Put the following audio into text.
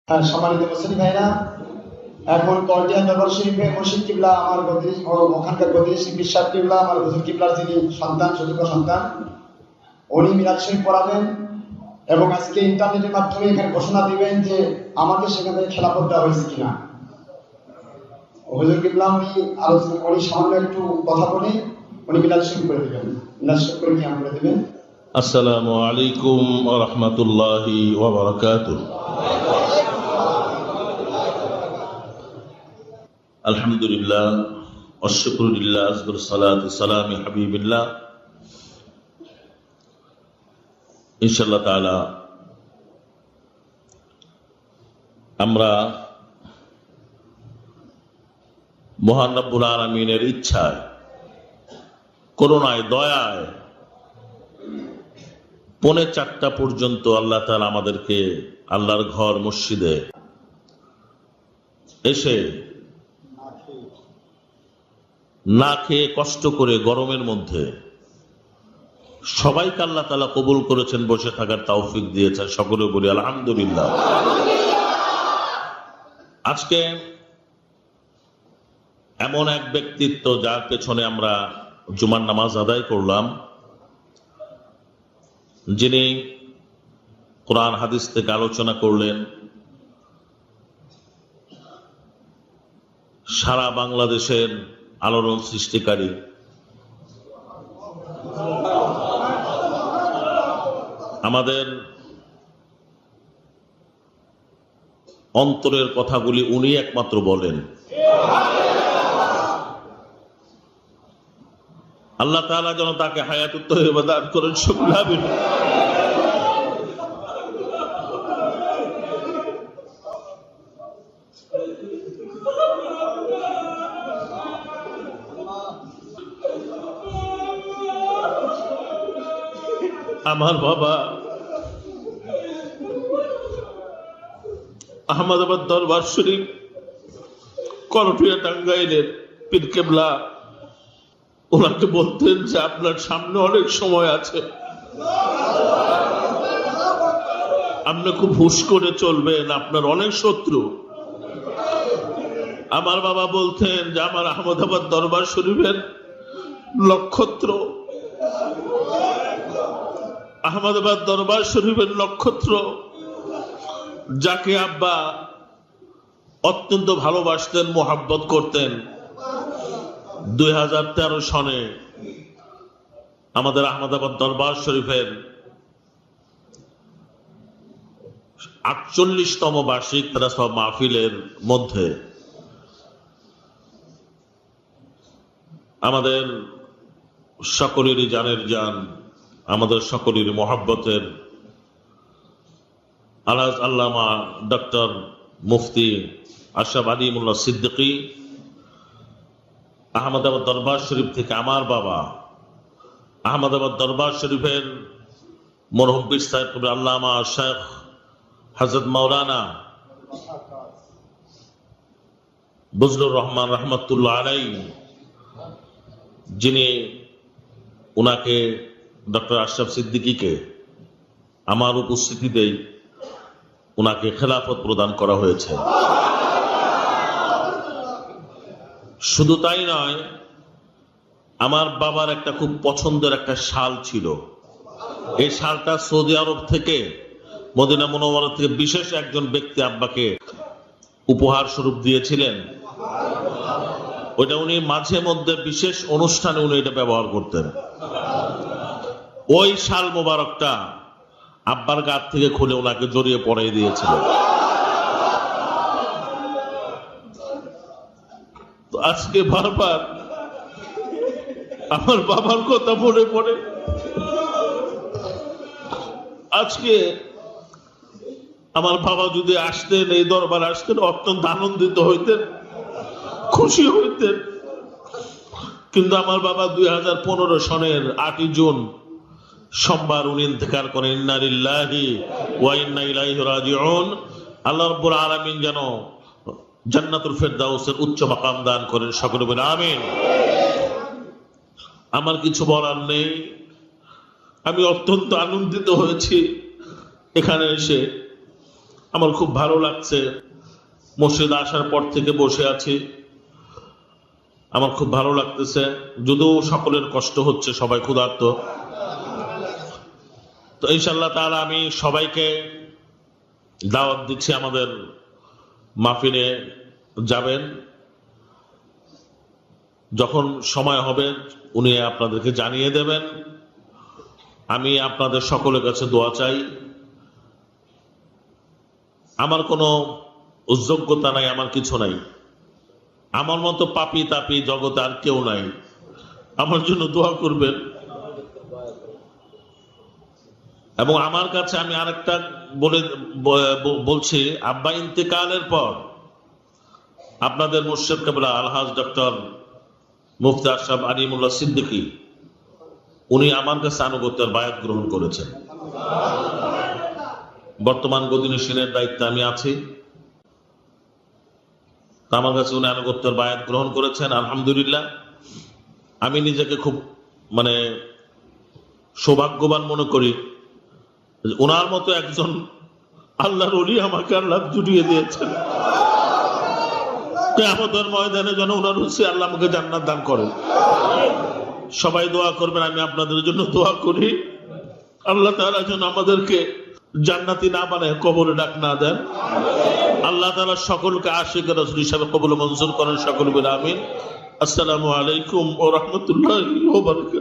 হ্যাঁ, সম্মানিত মুসলিম ভাইরা, এখন কলটিয়া দরবার শরীফে মুর্শিদ কিবলা আমার গদি ও ওখানকার গদি শিল্পীর সাহেব কিবলা আমার হুজুর কিবলার যিনি সন্তান, চতুর্থ সন্তান, উনি মিলাদ শরীফ পড়াবেন এবং আজকে ইন্টারনেটের মাধ্যমে এখানে ঘোষণা দিবেন যে আমাকে সেখানে খেলাফত দেওয়া হয়েছে কিনা। হুজুর কিবলা উনি সামান্য একটু কথা বলে উনি মিলাদ শরীফ করে দেবেন। মিলাদ শরীফ করে কিয়াম করে দেবেন। আসসালামু আলাইকুম ওয়া রাহমাতুল্লাহি ওয়া বারাকাতুহু। আলহামদুলিল্লাহ ওয়া শুকরুলিল্লাহ আযকুর সালাতু সালামি হাবিবিল্লাহ। ইনশাআল্লাহ তাআলা আমরা মহান রব্বুল আলামিনের ইচ্ছায়, করুণায়, দয়ায় 3:45 পর্যন্ত আল্লাহ তাআলা আমাদেরকে আল্লাহর ঘর মসজিদে এসে না খেয়ে কষ্ট করে গরমের মধ্যে সবাইকে আল্লাহ তাআলা কবুল করেছেন, বসে থাকার তৌফিক দিয়েছেন। সকলে বলি আলহামদুলিল্লাহ। আজকে এমন এক ব্যক্তিত্ব যার পেছনে আমরা জুমার নামাজ আদায় করলাম, যিনি কোরআন হাদিস থেকে আলোচনা করলেন, সারা বাংলাদেশের আলোড়ন সৃষ্টিকারী, আমাদের অন্তরের কথাগুলি উনি একমাত্র বলেন। আল্লাহ তাআলা যেন তাকে হায়াতুত তয়্যিবা দান করেন। শুকর আমিন। আমার বাবা আহমদাবাদ দরবার শরীফ, করটিয়া, টাঙ্গাইলের পীর কেবলা ওনাকে বলতেন যে আপনার সামনে অনেক সময় আছে, আপনি খুব হুঁশ করে চলবেন, আপনার অনেক শত্রু। আমার বাবা বলতেন যে আমার আহমদাবাদ দরবার শরীফের নক্ষত্র, আহমদাবাদ দরবার শরীফের নক্ষত্র, যাকে আব্বা অত্যন্ত ভালোবাসতেন, মোহাব্বত করতেন, 2013 সনে আমাদের আহমদাবাদ দরবার শরীফের 48তম বার্ষিক তারাসওয়া মাহফিলের মধ্যে আমাদের সকলেরই জানের জান, আমাদের সকলেরই মোহাব্বতের আলহাজ আল্লামা ডক্টর মুফতি আশরাফ আলী মোল্লা সিদ্দিকী আহমদাবাদ দরবার শরীফ থেকে আমার বাবা আহমদাবাদ দরবার শরীফের মরহুম পীর সাহেব আল্লামা শেখ হযরত মাওলানা বজলুর রহমান রহমতুল্লাহ আলাইহি, যিনি উনাকে ডক্টর আশরাফ সিদ্দিকীকে আমার উপস্থিতিতেই উনাকে খেলাফত প্রদান করা হয়েছে। শুধু তাই নয়, আমার বাবার একটা খুব পছন্দের একটা শাল ছিল। এই শালটা সৌদি আরব থেকে, মদিনা মুনাওয়ারা থেকে বিশেষ একজন ব্যক্তি আব্বাকে উপহার স্বরূপ দিয়েছিলেন। ওইটা উনি মাঝে মধ্যে বিশেষ অনুষ্ঠানে উনি এটা ব্যবহার করতেন। ওই শাল মোবারকটা আব্বার গাত থেকে খুলে ওনাকে জড়িয়ে পড়িয়ে দিয়েছিলেন। তো আজকে বারবার আমার বাবার কথা মনে পড়ে। আজকে আমার বাবা যদি আসতেন, এই দরবার আসতেন, অত্যন্ত আনন্দিত হইতেন, খুশি হইতেন। কিন্তু আমার বাবা 2015 সনের 8 জুন সোমবার উনি ইন্তেকাল করেন। ইন্না লিল্লাহি ওয়া ইন্না ইলাইহি রাজিউন। আল্লাহ রাব্বুল আলামিন যেন জান্নাতুল ফেরদাউসের উচ্চ মাকাম দান করেন। সকলে বলেন আমিন। আমার কিছু বলার নেই। আমি অত্যন্ত আনন্দিত হয়েছি এখানে এসে। আমার খুব ভালো লাগছে, মসজিদে আসার পর থেকে বসে আছি, আমার খুব ভালো লাগতেছে, যদিও সকলের কষ্ট হচ্ছে, সবাই ক্ষুধার্ত। তো ইনশাআল্লাহ তাআলা আমি সবাইকে দাওয়াত দিচ্ছি, আমাদের মাহফিলে যাবেন, যখন সময় হবে উনি আপনাদেরকে জানিয়ে দেবেন। আমি আপনাদের সকলের কাছে দোয়া চাই। আমার কোনো যোগ্যতা নাই, আমার কিছু নাই, আমার মতো পাপী তাপী জগতে আর কেউ নাই, আমার জন্য দোয়া করবেন। এবং আমার কাছে আমি আরেকটা বলছি, আব্বা ইন্তেকালের পর আপনাদের মুর্শিদ কেবলা আলহাজ ডক্টর মুফতি আশরাফ আলিমুল্লাহ সিদ্দিকী উনি আমার কাছে আনুগত্যের বায়াত গ্রহণ করেছেন। বর্তমান গদিনশীলের দায়িত্বে আমি আছি, আমার কাছে উনি আনুগত্যের বায়াত গ্রহণ করেছেন। আলহামদুলিল্লাহ, আমি নিজেকে খুব সৌভাগ্যবান মনে করি, ওনার মতো একজন আল্লাহর ওলি আমাকে আল্লাহ জুটিয়ে দিয়েছেন। কিয়ামতের ময়দানে যেন ওনার রুচি আল্লাহ আমাকে জান্নাত দান করেন। সবাই দোয়া করবেন, আমি আপনাদের জন্য দোয়া করি। আল্লাহ তাআলা যেন আমাদেরকে জান্নাতি না বানায় কবরে ডাক না দেন। আল্লাহ তাআলা সকলকে আশিক রাসূল হিসেবে কবুল মঞ্জুর করেন, সকল বলে আমিন। আসসালামু আলাইকুম ওয়া রাহমাতুল্লাহি ওয়া বারাকাতুহু।